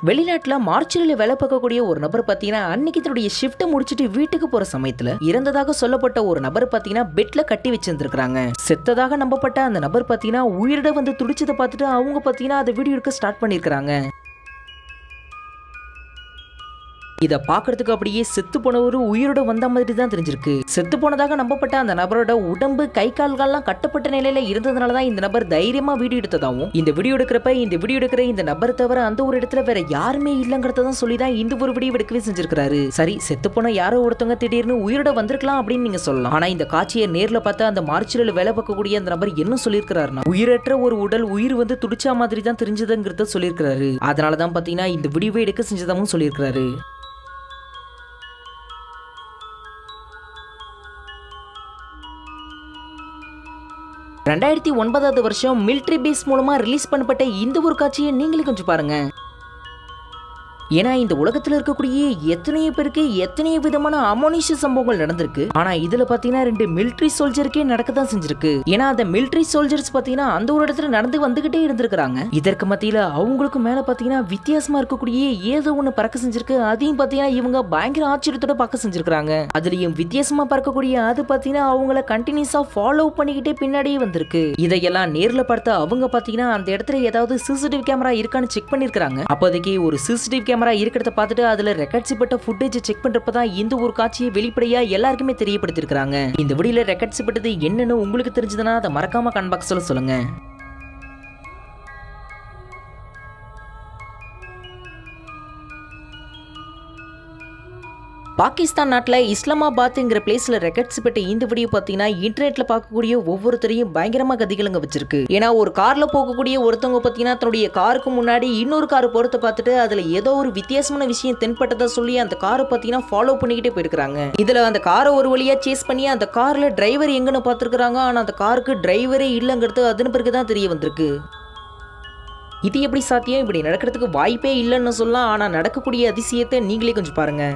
வெளிநாட்டுல மார்ச்சுரியில வேலை பார்க்கக்கூடிய ஒரு நபர் பாத்தீங்கன்னா அன்னைக்கு தன்னுடைய ஷிஃப்ட் முடிச்சிட்டு வீட்டுக்கு போற சமயத்துல இறந்ததாக சொல்லப்பட்ட ஒரு நபர் பாத்தீங்கன்னா பெட்ல கட்டி வச்சிருந்திருக்காங்க. செத்ததாக நம்பப்பட்ட அந்த நபர் பாத்தீங்கன்னா உயிரிட வந்து துடிச்சதை பார்த்துட்டு அவங்க பாத்தீங்கன்னா அதை வீடியோ எடுக்க ஸ்டார்ட் பண்ணிருக்காங்க. இத பாக்குறதுக்கு அப்படியே செத்து போனவரு உயிரோட வந்த மாதிரி தான் தெரிஞ்சிருக்கு. செத்து போனதாக நம்பப்பட்ட அந்த நபரோட உடம்பு கை கால்கள்லாம் கட்டப்பட்ட நிலையில இருந்ததுனாலதான் இந்த நபர் தைரியமா வீடியோ எடுத்ததாகவும், இந்த வீடியோ எடுக்கிற இந்த நபர் தவிர அந்த ஒரு இடத்துல வேற யாருமே இல்லங்கிறதான் சொல்லிதான் இந்த ஒரு வீடியோ எடுக்கவே செஞ்சிருக்காரு. சரி, செத்து போன யாரோ ஒருத்தவங்க திடீர்னு உயிரோட வந்திருக்கலாம் அப்படின்னு நீங்க சொல்லலாம். ஆனா இந்த காட்சியை நேர்ல பார்த்தா அந்த மார்ச்சுரியில வேலை பார்க்கக்கூடிய அந்த நபர் என்ன சொல்லியிருக்கிறாருன்னா, உயிரற்ற ஒரு உடல் உயிர் வந்து துடிச்சா மாதிரி தான் தெரிஞ்சதுங்கிறத சொல்லியிருக்காரு. அதனாலதான் பாத்தீங்கன்னா இந்த வீடியோவை எடுக்க செஞ்சதாகவும் சொல்லியிருக்காரு. 2009 வருஷம் மிலிட்டரி பேஸ் மூலமா ரிலீஸ் பண்ணப்பட்ட இந்த ஒரு காட்சியை நீங்களே கொஞ்சம் பாருங்க. ஏன்னா இந்த உலகத்துல இருக்கக்கூடிய எத்தனையோ பேருக்கு எத்தனையோ விதமான அமோனிஷ சம்பவங்கள் நடந்திருக்கு. ஆனா இதுல பாத்தீங்கன்னா 2 மிலிட்டரி சோல்ஜருக்கே நடக்கதான் செஞ்சிருக்கு. ஏன்னா அந்த மிலிட்டரி சோல்ஜர்ஸ் பாத்தீங்கன்னா அந்த ஒரு இடத்துல நடந்து வந்துகிட்டே இருந்திருக்காங்க. இதற்கு மத்தியில அவங்களுக்கு மேல பாத்தீங்கன்னா வித்தியாசமா இருக்கக்கூடிய ஏதோ ஒண்ணு பறக்க செஞ்சிருக்கு. அதையும் பாத்தீங்கன்னா இவங்க பயங்கர ஆச்சரியத்தோட பார்க்க செஞ்சிருக்காங்க. அதுலயும் வித்தியாசமா பறக்கக்கூடிய அது பாத்தீங்கன்னா அவங்கள கண்டினியூஸா ஃபாலோ பண்ணிக்கிட்டே பின்னாடியே வந்திருக்கு. இதையெல்லாம் நேர்ல பார்த்த அவங்க பாத்தீங்கன்னா அந்த இடத்துல ஏதாவது சிசிடிவி கேமரா இருக்கான்னு செக் பண்ணிருக்காங்க. அப்போதைக்கு ஒரு சிசிடிவி கேமரா இருக்கிறத பார்த்துட்டு அதுல ரெக்கார்ட் செய்யப்பட்ட ஃபுட்டேஜ் செக் பண்றப்பதான் இந்த ஒரு காட்சியை வெளிப்படையா எல்லாருக்குமே தெரியப்படுத்திருக்காங்க. இந்த வீடியோல ரெக்கார்ட் செய்யப்பட்டது என்னன்னு உங்களுக்கு தெரிஞ்சதுன்னா அதை மறக்காம கமெண்ட் பாக்ஸ்ல சொல்லுங்க. பாகிஸ்தான் நாட்டில் இஸ்லாமாபாத்ங்கிற பிளேஸ்ல ரெக்கார்ட்ஸ் பெற்ற இந்த வீடியோ பார்த்தீங்கன்னா இன்டர்நெட்ல பார்க்கக்கூடிய ஒவ்வொருத்தரையும் பயங்கரமா கதிகலங்க வச்சிருக்கு. ஏன்னா ஒரு கார்ல போகக்கூடிய ஒருத்தவங்க பார்த்தீங்கன்னா தன்னுடைய காருக்கு முன்னாடி இன்னொரு கார் போறத பார்த்துட்டு அதுல ஏதோ ஒரு வித்தியாசமான விஷயம் தென்பட்டதா சொல்லி அந்த காரை பார்த்தீங்கன்னா ஃபாலோ பண்ணிக்கிட்டே போயிருக்காங்க. இதுல அந்த காரை ஒரு வழியா சேஸ் பண்ணி அந்த கார்ல டிரைவர் எங்கன்னு பார்த்துருக்காங்க. ஆனா அந்த காருக்கு டிரைவரே இல்லைங்கிறது அதன் பிறகுதான் தெரிய வந்திருக்கு. இது எப்படி சாத்தியம்? இப்படி நடக்கிறதுக்கு வாய்ப்பே இல்லைன்னு சொல்லலாம். ஆனா நடக்கக்கூடிய அதிசயத்தை நீங்களே கொஞ்சம் பாருங்க.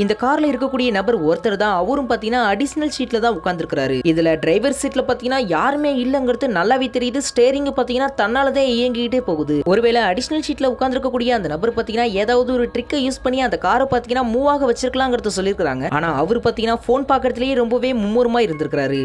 இந்த கார்ல இருக்கக்கூடிய நபர் ஒருத்தர் தான். அவரும் பாத்தீங்கன்னா அடிஷனல் சீட்ல தான் உட்கார்ந்துருக்காரு. இதுல டிரைவர் சீட்ல பாத்தீங்கன்னா யாருமே இல்லங்கிறது நல்லாவே தெரியுது. ஸ்டேரிங் பாத்தீங்கன்னா தன்னாலதான் இயங்கிட்டே போகுது. ஒருவேளை அடிஷனல் சீட்ல உட்கார்ந்துருக்கக்கூடிய அந்த நபர் பாத்தீங்கன்னா ஏதாவது ஒரு ட்ரிக்கை யூஸ் பண்ணி அந்த காரை பாத்தீங்கன்னா மூவ் ஆக வச்சிருக்கலாங்கிறத சொல்லியிருக்காங்க. ஆனா அவர் பாத்தீங்கன்னா போன் பாக்கிறதுலயே ரொம்பவே மும்முரமா இருந்திருக்காரு.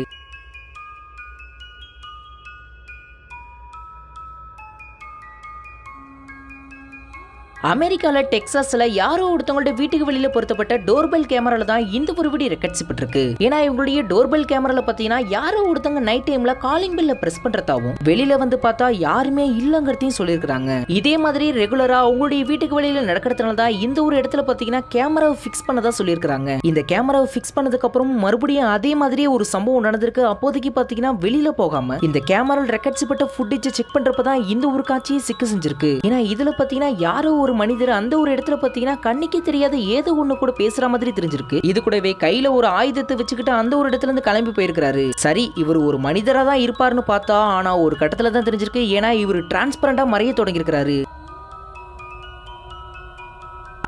அமெரிக்கால டெக்சாஸ்ல யாரோ ஒருத்தவங்களோட வீட்டுக்கு வெளியில பொருத்தப்பட்ட டோர்பெல் கேமரால தான் இந்த ஒரு வீடியோ ரெக்கார்ட் செய்யப்பட்டிருக்கு. ஏன்னா இவங்களுடைய டோர்பெல் கேமரால பாத்தீங்கன்னா யாரோ ஒருத்தவங்க நைட் டைம்ல காலிங் பெல்ல பிரஸ் பண்றதாவும் வெளியில வந்து பார்த்தா யாருமே இல்லங்கிறதையும் சொல்லியிருக்காங்க. இதே மாதிரி ரெகுலரா அவங்களுடைய வீட்டுக்கு வெளியில நடக்கிறதுனால தான் இந்த ஒரு இடத்துல பாத்தீங்கன்னா கேமராவை பிக்ஸ் பண்ணதா சொல்லியிருக்காங்க. இந்த கேமராவை பிக்ஸ் பண்ணதுக்கு அப்புறம் மறுபடியும் அதே மாதிரியே ஒரு சம்பவம் நடந்திருக்கு. அப்போதைக்கு பாத்தீங்கன்னா வெளியில போகாம இந்த கேமரால ரெக்கார்ட் செய்யப்பட்ட ஃபுட்டேஜ் செக் பண்றப்பதான் இந்த ஒரு காட்சியை சிக்க செஞ்சிருக்கு. ஏன்னா இதுல பாத்தீங்கன்னா யாரோ ஒரு மனிதர் அந்த ஒரு இடத்துல பாத்தீங்கன்னா கண்ணுக்கு தெரியாத ஏதோ ஒண்ணு கூட பேசுற மாதிரி தெரிஞ்சிருக்கு. இது கூடவே கையில ஒரு ஆயுதத்தை வச்சுக்கிட்டு அந்த ஒரு இடத்துல இருந்து கிளம்பி போயிருக்காரு. சரி, இவர் ஒரு மனிதரா தான் இருப்பாருன்னு பார்த்தா ஆனா ஒரு கட்டத்துல தான் தெரிஞ்சிருக்கு. ஏன்னா இவர் டிரான்ஸ்பரண்டா மறைய தொடங்கி இருக்காரு.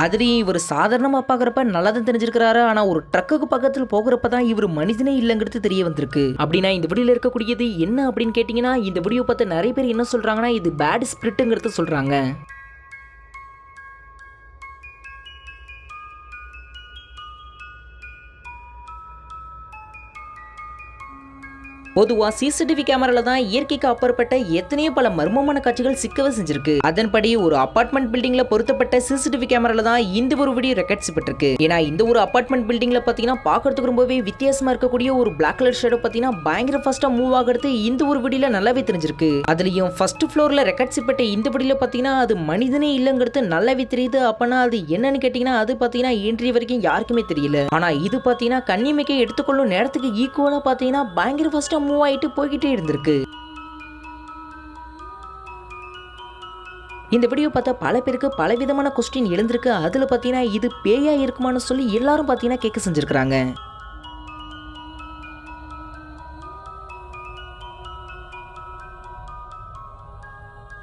அதுலயும் இவர் சாதாரணமா பாக்குறப்ப நல்லதான் தெரிஞ்சிருக்கிறாரு. ஆனா ஒரு ட்ரக்குக்கு பக்கத்துல போகிறப்பதான் இவர் மனிதனே இல்லங்கிறது தெரிய வந்திருக்கு. அப்படின்னா இந்த வீடியோல இருக்கக்கூடியது என்ன அப்படின்னு கேட்டீங்கன்னா, இந்த வீடியோ பார்த்து நிறைய பேர் என்ன சொல்றாங்கன்னா இது பேட் ஸ்பிரிட்ங்கிறது சொல்றாங்க. பொதுவா சிசிடிவி கேமரால தான் இயற்கைக்கு அப்பாற்பட்ட எத்தனையோ பல மர்மமான காட்சிகள் சிக்கவே செஞ்சிருக்கு. அதன்படி ஒரு அபார்ட்மெண்ட் பில்டிங்ல பொருத்தப்பட்ட சிசிடிவி கேமரால தான் இந்த ஒரு வீடியோ ரெக்கார்ட் செய்யப்பட்டிருக்கு. ஏன்னா இந்த ஒரு அபார்ட்மெண்ட் பில்டிங்ல பாத்தீங்கன்னா பாக்குறதுக்கு ரொம்பவே வித்தியாசமா இருக்கக்கூடிய ஒரு பிளாக் கலர் ஷேடோ பாத்தீங்கன்னா பயங்கர ஃபாஸ்டா மூவ் ஆகிறது இந்த ஒரு வீடியோல நல்லாவே தெரிஞ்சிருக்கு. அதுலயும் ஃபர்ஸ்ட் ஃப்ளோர்ல ரெக்கார்ட் செய்யப்பட்ட இந்த வீடியோல பாத்தீங்கன்னா அது மனிதனே இல்லங்கிறது நல்லாவே தெரியுது. அப்பனா அது என்னன்னு கேட்டீங்கன்னா அது பாத்தீங்கன்னா இன்றைய வரைக்கும் யாருக்குமே தெரியல. ஆனா இது பாத்தீங்கன்னா கண்ணிமைக்கை எடுத்துக்கொள்ளும் நேரத்துக்கு ஈக்குவலா பாத்தீங்கன்னா பயங்கர ஃபாஸ்டா மூவ் ஆயிட்டு போய்கிட்டே இருந்திருக்கு. இந்த வீடியோ பார்த்தா பல பேருக்கு பல விதமான கொஸ்டின் எழுந்திருக்கு. அதுல பாத்தீங்கன்னா இது பேயா இருக்குமான்னு சொல்லி எல்லாரும் பாத்தீங்கன்னா கேட்க செஞ்சிருக்காங்க.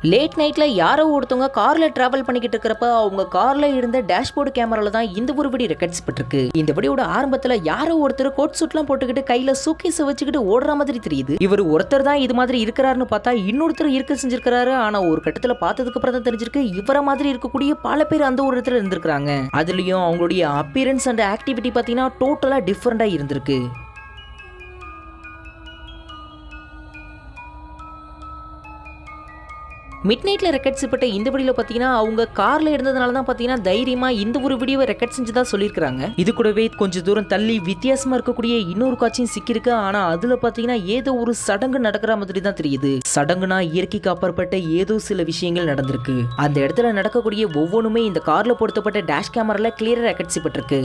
லேட் நைட்ல யாரோ ஒருத்தவங்க கார்ல டிராவல் பண்ணிக்கிட்டு இருக்கிறப்ப அவங்க கார்ல இருந்த டேஷ்போர்டு கேமரால தான் இந்த ஒரு வீடியோ ரெக்கார்ட்ஸ் பட்டிருக்கு. இந்த வீடியோட ஆரம்பத்துல யாரோ ஒருத்தர் கோட் சூட்லாம் போட்டுக்கிட்டு கையில சூட்கேஸ் வச்சுக்கிட்டு ஓடுற மாதிரி தெரியுது. இவர் ஒருத்தர் தான் இது மாதிரி இருக்கிறாருன்னு பார்த்தா இன்னொருத்தர் இருக்க செஞ்சிருக்காரு. ஆனா ஒரு கட்டத்துல பார்த்ததுக்கு அப்புறம் தான் தெரிஞ்சிருக்கு இவர மாதிரி இருக்கக்கூடிய பல பேர் அந்த ஒரு இடத்துல இருந்திருக்காங்க. அதுலயும் அவங்களுடைய அப்பியரன்ஸ் அண்ட் ஆக்டிவிட்டி பாத்தீங்கன்னா டோட்டலா டிஃபரெண்டா இருந்திருக்கு. மிட் நைட்ல ரெக்கார்ட் செய்யப்பட்ட இந்த வீடியோல பாத்தீங்கன்னா அவங்க கார்ல இருந்ததுனால தான் பாத்தீங்கன்னா தைரியமா இந்த ஒரு வீடியோவை ரெக்கார்ட் செஞ்சதா சொல்லியிருக்காங்க. இது கூடவே கொஞ்சம் தூரம் தள்ளி வித்தியாசமா இருக்கக்கூடிய இன்னொரு காட்சியும் சிக்கிருக்கு. ஆனா அதுல பாத்தீங்கன்னா ஏதோ ஒரு சடங்கு நடக்கிற மாதிரி தான் தெரியுது. சடங்குனா இயற்கைக்கு அப்பாற்பட்ட ஏதோ சில விஷயங்கள் நடந்திருக்கு. அந்த இடத்துல நடக்கக்கூடிய ஒவ்வொன்றுமே இந்த கார்ல பொருத்தப்பட்ட டேஷ் கேமரால கிளியரா ரெக்கார்ட் செய்யப்பட்டிருக்கு.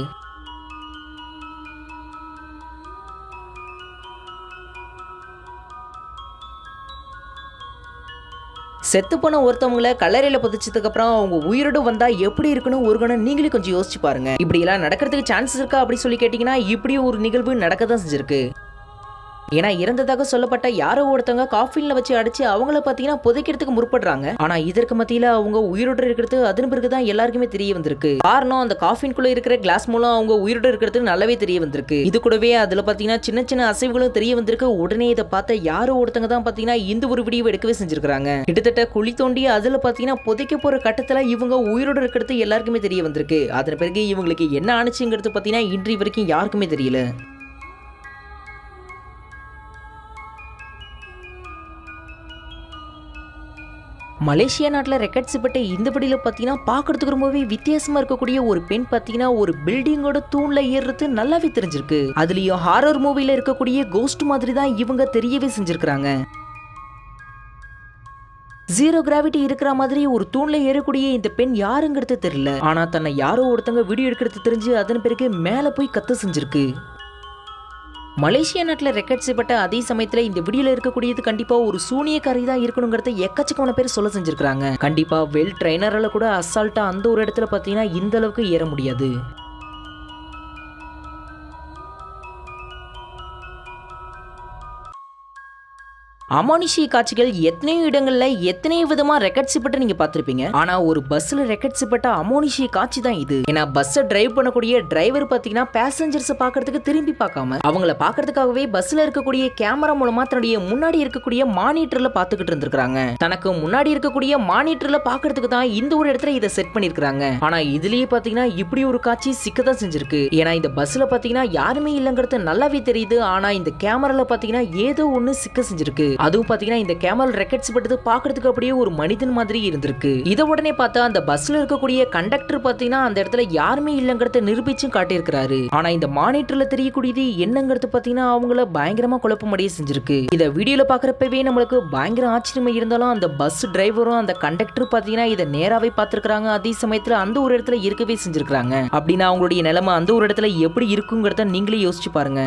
செத்து போன ஒருத்தவங்களை கல்லறையில புதைச்சதுக்கு அப்புறம் அவங்க உயிரோடு வந்தா எப்படி இருக்குன்னு ஒரு கணம் நீங்களே கொஞ்சம் யோசிச்சு பாருங்க. இப்படி எல்லாம் நடக்கிறதுக்கு சான்சஸ் இருக்கா அப்படி சொல்லி கேட்டீங்கன்னா இப்படி ஒரு நிகழ்வு நடக்க தான் செஞ்சிருக்கு. ஏன்னா இறந்ததாக சொல்லப்பட்ட யாரோ ஒருத்தவங்க காஃபின்ல வச்சு அடிச்சு அவங்கள பாத்தீங்கன்னா புதைக்கிறதுக்கு முற்படுறாங்க. ஆனா இதற்கு மத்தியில அவங்க உயிரோடு இருக்கிறது அதன் பிறகுதான் எல்லாருக்குமே தெரிய வந்திருக்கு. காரணம் அந்த காஃபின்குள்ள இருக்கிற கிளாஸ் மூலம் அவங்க உயிரோடு இருக்கிறது நல்லாவே தெரிய வந்திருக்கு. இது கூடவே அதுல பாத்தீங்கன்னா சின்ன சின்ன அசைவுகளும் தெரிய வந்திருக்கு. உடனே இதை பார்த்த யாரோ ஒருத்தங்க தான் பாத்தீங்கன்னா இந்த ஒரு வீடியோ எடுக்கவே செஞ்சிருக்காங்க. கிட்டத்தட்ட குழி தோண்டி அதுல பாத்தீங்கன்னா புதைக்க போற கட்டத்துல இவங்க உயிரோடு இருக்கிறது எல்லாருக்குமே தெரிய வந்திருக்கு. அதன் பிறகு இவங்களுக்கு என்ன ஆனிச்சுங்கிறது பாத்தீங்கன்னா இன்று வரைக்கும் யாருக்குமே தெரியல. மலேசியா நாட்டில் ரெக்கார்ட் செய்யப்பட்ட இந்த படியில் பார்த்தீங்கன்னா பார்க்கறதுக்கு ரொம்பவே வித்தியாசமா இருக்கக்கூடிய ஒரு பெண் பார்த்தீங்கன்னா ஒரு பில்டிங்கோட தூண்ல ஏறுறது நல்லாவே தெரிஞ்சிருக்கு. அதுலயும் ஹாரர் மூவில இருக்கக்கூடிய கோஸ்ட் மாதிரி தான் இவங்க தெரியவே செஞ்சிருக்காங்க. ஜீரோ கிராவிட்டி இருக்கிற மாதிரி ஒரு தூண்ல ஏறக்கூடிய இந்த பெண் யாருங்கிறது தெரியல. ஆனா தன்னை யாரோ ஒருத்தங்க வீடியோ எடுக்கிறது தெரிஞ்சு அதன் பிறகு மேல போய் கத்த செஞ்சிருக்கு. மலேசியா நாட்டில் ரெக்கார்ட் செய்யப்பட்ட அதே சமயத்தில் இந்த வீடியோல இருக்கக்கூடியது கண்டிப்பா ஒரு சூனியக்காரி தான் இருக்கணுங்கிறத எக்கச்சக்கமான பேர் சொல்ல செஞ்சிருக்காங்க. கண்டிப்பா வெல் ட்ரைனரால கூட அசால்ட்டா அந்த ஒரு இடத்துல பார்த்தீங்கன்னா இந்த அளவுக்கு ஏற முடியாது. அமானுஷ்ய காட்சிகள் எத்தனையோ இடங்கள்ல எத்தனையோ விதமா ரெக்கார்ட் செய்யப்பட்டு நீங்க பார்த்திருப்பீங்க. ஆனா ஒரு பஸ்ல ரெக்கார்ட் செய்யப்பட்ட அமானுஷ்ய காட்சி தான் இது. ஏன்னா பஸ்ஸை டிரைவ் பண்ணக்கூடிய டிரைவர் பாத்தீங்கன்னா பேசஞ்சர்ஸ் பாக்குறதுக்கு திரும்பி பார்க்காம அவங்கள பாக்குறதுக்காகவே பஸ்ல இருக்கக்கூடிய கேமரா மூலமா தன்னுடைய முன்னாடி இருக்கக்கூடிய மானிட்டர்ல பாத்துக்கிட்டு இருந்திருக்காங்க. தனக்கு முன்னாடி இருக்கக்கூடிய மானிட்டர்ல பாக்குறதுக்கு தான் இந்த ஒரு இடத்துல இதை செட் பண்ணிருக்காங்க. ஆனா இதுலயே பாத்தீங்கன்னா இப்படி ஒரு காட்சி சிக்கதான் செஞ்சிருக்கு. ஏன்னா இந்த பஸ்ல பாத்தீங்கன்னா யாருமே இல்லங்கிறது நல்லாவே தெரியுது. ஆனா இந்த கேமரால பாத்தீங்கன்னா ஏதோ ஒண்ணு சிக்க செஞ்சிருக்கு. அதுவும் பாத்தீங்கன்னா இந்த கேமரா ரெக்கார்ட்ஸ் பட்டது பாக்குறதுக்கு அப்படியே ஒரு மனிதன் மாதிரி இருந்திருக்கு. இதை உடனே பார்த்தா அந்த பஸ்ல இருக்கக்கூடிய கண்டக்டர் பாத்தீங்கன்னா அந்த இடத்துல யாருமே இல்லங்கிறத நிரூபிச்சும் காட்டியிருக்கிறாரு. ஆனா இந்த மானிட்டர்ல தெரியக்கூடியது என்னங்கிறது பாத்தீங்கன்னா அவங்கள பயங்கரமா குழப்பமடைய செஞ்சிருக்கு. இத வீடியோல பாக்குறப்பவே நம்மளுக்கு பயங்கர ஆச்சரியமா இருந்தாலும் அந்த பஸ் டிரைவரும் அந்த கண்டக்டர் பாத்தீங்கன்னா இதை நேராவே பார்த்திருக்காங்க. அதே சமயத்துல அந்த ஒரு இடத்துல இருக்கவே செஞ்சிருக்காங்க. அப்படின்னா அவங்களுடைய நிலைமை அந்த ஒரு இடத்துல எப்படி இருக்குங்கிறத நீங்களே யோசிச்சு பாருங்க.